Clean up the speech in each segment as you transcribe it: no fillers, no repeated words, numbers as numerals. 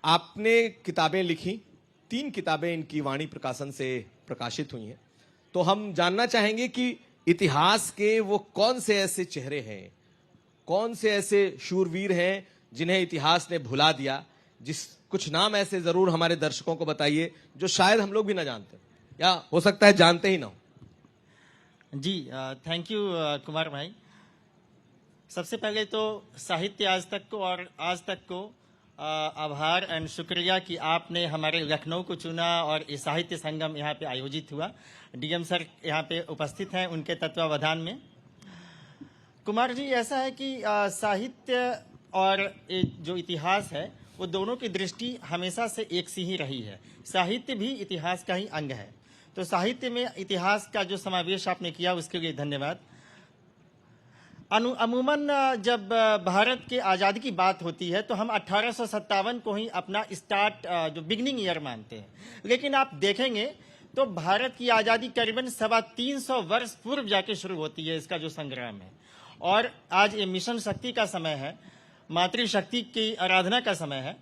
आपने किताबें लिखी, 3 किताबें इनकी वाणी प्रकाशन से प्रकाशित हुई हैं। तो हम जानना चाहेंगे कि इतिहास के वो कौन से ऐसे चेहरे हैं, कौन से ऐसे शूरवीर हैं जिन्हें इतिहास ने भुला दिया। कुछ नाम ऐसे जरूर हमारे दर्शकों को बताइए जो शायद हम लोग भी ना जानते, या हो सकता है जानते ही ना हो। जी, थैंक यू कुमार भाई। सबसे पहले तो साहित्य आज तक को और आज तक को आभार एंड शुक्रिया कि आपने हमारे लखनऊ को चुना और ये साहित्य संगम यहाँ पे आयोजित हुआ। डीएम सर यहाँ पे उपस्थित हैं, उनके तत्वावधान में। कुमार जी, ऐसा है कि साहित्य और जो इतिहास है वो दोनों की दृष्टि हमेशा से एक सी ही रही है। साहित्य भी इतिहास का ही अंग है, तो साहित्य में इतिहास का जो समावेश आपने किया उसके लिए धन्यवाद। अमूमन जब भारत के आज़ादी की बात होती है तो हम 1857 को ही अपना स्टार्ट जो बिगनिंग ईयर मानते हैं, लेकिन आप देखेंगे तो भारत की आज़ादी करीबन 350 वर्ष पूर्व जाके शुरू होती है, इसका जो संग्राम है। और आज ये मिशन शक्ति का समय है, मातृशक्ति की आराधना का समय है।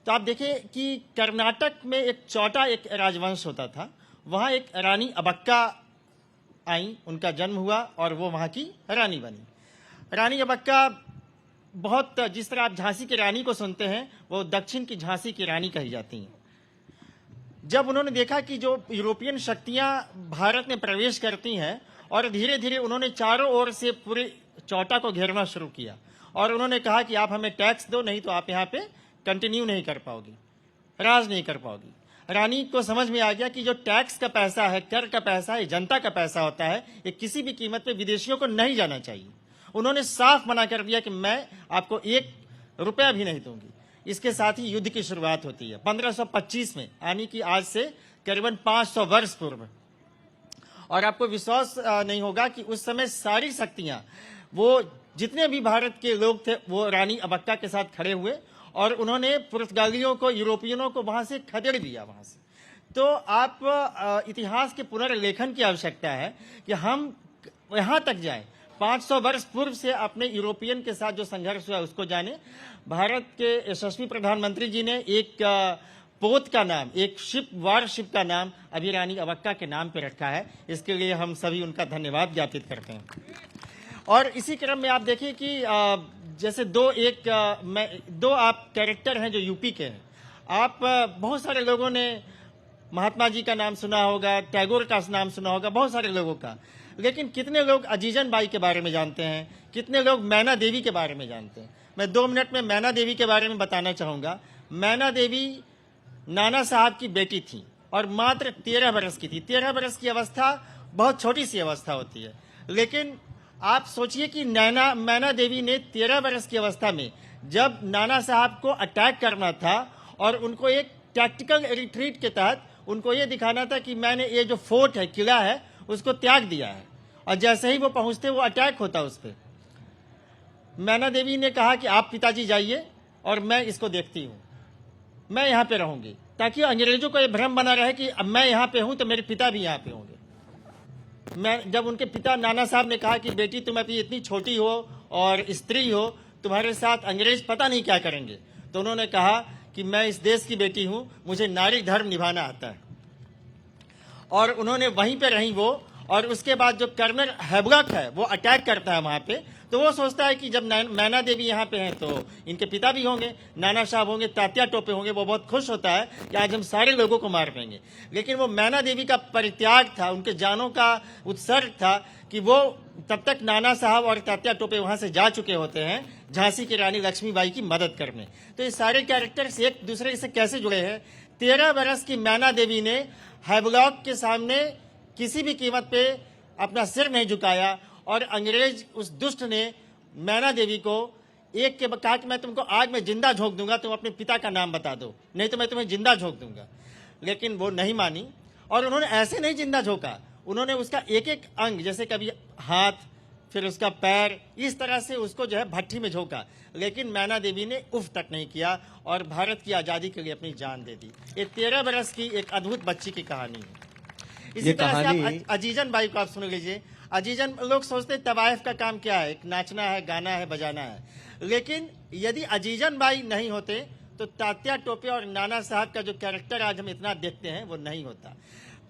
तो आप देखिए कि कर्नाटक में एक चौटा एक राजवंश होता था, वहाँ एक रानी अबक्का आई, उनका जन्म हुआ और वो वहाँ की रानी बनी। रानी अबक्का बहुत, जिस तरह आप झांसी की रानी को सुनते हैं, वो दक्षिण की झांसी की रानी कही जाती हैं। जब उन्होंने देखा कि जो यूरोपियन शक्तियां भारत में प्रवेश करती हैं और धीरे धीरे उन्होंने चारों ओर से पूरे चौटा को घेरना शुरू किया और उन्होंने कहा कि आप हमें टैक्स दो, नहीं तो आप यहाँ पे कंटिन्यू नहीं कर पाओगी, राज नहीं कर पाओगी। रानी को समझ में आ गया कि जो टैक्स का पैसा है, कर का पैसा है, जनता का पैसा होता है, ये किसी भी कीमत पे विदेशियों को नहीं जाना चाहिए। उन्होंने साफ मना कर दिया कि मैं आपको 1 रुपया भी नहीं दूंगी। इसके साथ ही युद्ध की शुरुआत होती है 1525 में, यानी कि आज से करीबन 500 वर्ष पूर्व। और आपको विश्वास नहीं होगा कि उस समय सारी शक्तियां, वो जितने भी भारत के लोग थे, वो रानी अबक्का के साथ खड़े हुए और उन्होंने पुर्तगालियों को, यूरोपियनों को वहां से खदेड़ दिया वहां से। तो आप इतिहास के पुनर्लेखन की आवश्यकता है कि हम यहां तक जाएं, 500 वर्ष पूर्व से अपने यूरोपियन के साथ जो संघर्ष हुआ उसको जाने। भारत के यशस्वी प्रधानमंत्री जी ने एक पोत का नाम, एक वारशिप का नाम अभी रानी अबक्का के नाम पे रखा है। इसके लिए हम सभी उनका धन्यवाद ज्ञापित करते हैं। और इसी क्रम में आप देखिए कि जैसे दो आप कैरेक्टर हैं जो यूपी के हैं। आप बहुत सारे लोगों ने महात्मा जी का नाम सुना होगा, टैगोर का नाम सुना होगा, बहुत सारे लोगों का, लेकिन कितने लोग अजीजन बाई के बारे में जानते हैं, कितने लोग मैना देवी के बारे में जानते हैं। मैं 2 मिनट में मैना देवी के बारे में बताना चाहूंगा। मैना देवी नाना साहब की बेटी थी और मात्र 13 बरस की थी। 13 बरस की अवस्था बहुत छोटी सी अवस्था होती है, लेकिन आप सोचिए कि मैना देवी ने 13 बरस की अवस्था में जब नाना साहब को अटैक करना था और उनको एक टैक्टिकल रिट्रीट के तहत उनको ये दिखाना था कि मैंने ये जो फोर्ट है, किला है, उसको त्याग दिया है, और जैसे ही वो पहुंचते वो अटैक होता उस पर। मैना देवी ने कहा कि आप पिताजी जाइए और मैं इसको देखती हूँ, मैं यहाँ पे रहूंगी, ताकि अंग्रेजों को ये भ्रम बना रहे कि अब मैं यहाँ पे हूं तो मेरे पिता भी यहाँ पे होंगे। जब उनके पिता नाना साहब ने कहा कि बेटी तुम अभी इतनी छोटी हो और स्त्री हो, तुम्हारे साथ अंग्रेज पता नहीं क्या करेंगे, तो उन्होंने कहा कि मैं इस देश की बेटी हूं, मुझे नारी धर्म निभाना आता है। और उन्होंने वहीं पे रही वो। और उसके बाद जो कर्नल हैवलॉक है वो अटैक करता है वहां पे, तो वो सोचता है कि जब मैना देवी यहाँ पे हैं तो इनके पिता भी होंगे, नाना साहब होंगे, तात्या टोपे होंगे। वो बहुत खुश होता है कि आज हम सारे लोगों को मार देंगे। लेकिन वो मैना देवी का परित्याग था, उनके जानों का उत्सर्ग था कि वो तब तक नाना साहब और तात्या टोपे वहां से जा चुके होते हैं झांसी की रानी लक्ष्मीबाई की मदद करने। तो ये सारे कैरेक्टर्स एक दूसरे से कैसे जुड़े हैं। 13 बरस की मैना देवी ने हैवलॉक के सामने किसी भी कीमत पे अपना सिर नहीं झुकाया, और अंग्रेज उस दुष्ट ने मैना देवी को एक के कहा कि मैं तुमको आग में जिंदा झोंक दूंगा, तुम अपने पिता का नाम बता दो, नहीं तो मैं तुम्हें जिंदा झोंक दूंगा। लेकिन वो नहीं मानी, और उन्होंने ऐसे नहीं जिंदा झोंका, उन्होंने उसका एक एक अंग, जैसे कभी हाथ, फिर उसका पैर, इस तरह से उसको जो है भट्ठी में झोंका। लेकिन मैना देवी ने उफ तक नहीं किया और भारत की आजादी के लिए अपनी जान दे दी। ये 13 बरस की एक अद्भुत बच्ची की कहानी है। इसी तरह से आप अजीजन बाई को आप सुन लीजिए। अजीजन, लोग सोचते तवायफ का काम क्या है, नाचना है, गाना है, बजाना है, लेकिन यदि अजीजन बाई नहीं होते तो तात्या टोपे और नाना साहब का जो कैरेक्टर आज हम इतना देखते हैं वो नहीं होता।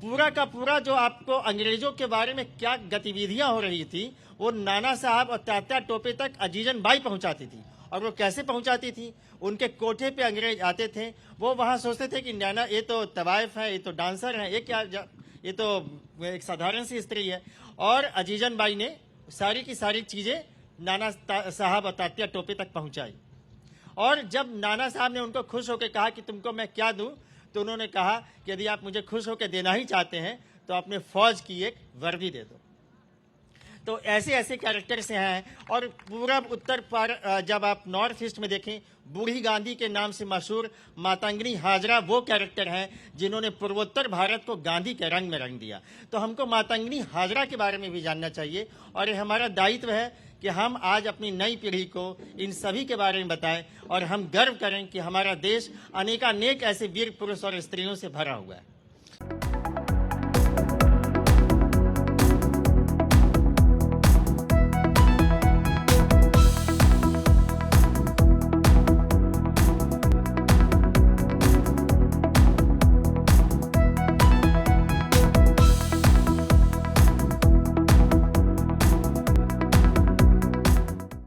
पूरा का पूरा जो आपको अंग्रेजों के बारे में क्या गतिविधियां हो रही थी वो नाना साहब और तात्या टोपे तक अजीजन बाई पहुंचाती थी। और वो कैसे पहुंचाती थी? उनके कोठे पे अंग्रेज आते थे, वो वहां सोचते थे कि नाना ये तो तवाइफ है, ये तो डांसर है, ये तो एक साधारण सी स्त्री है। और अजीजन बाई ने सारी की सारी चीजें नाना साहब और तात्या टोपे तक पहुंचाई। और जब नाना साहब ने उनको खुश होकर कहा कि तुमको मैं क्या दूं, तो उन्होंने कहा कि यदि आप मुझे खुश होकर देना ही चाहते हैं तो अपने फौज की एक वर्दी दे दो। तो ऐसे ऐसे कैरेक्टर से हैं। और पूरब उत्तर पर जब आप नॉर्थ ईस्ट में देखें, बूढ़ी गांधी के नाम से मशहूर मातंगनी हाजरा वो कैरेक्टर हैं जिन्होंने पूर्वोत्तर भारत को गांधी के रंग में रंग दिया। तो हमको मातंगनी हाजरा के बारे में भी जानना चाहिए और ये हमारा दायित्व है कि हम आज अपनी नई पीढ़ी को इन सभी के बारे में बताएं और हम गर्व करें कि हमारा देश अनेकानेक ऐसे वीर पुरुष और स्त्रियों से भरा हुआ है।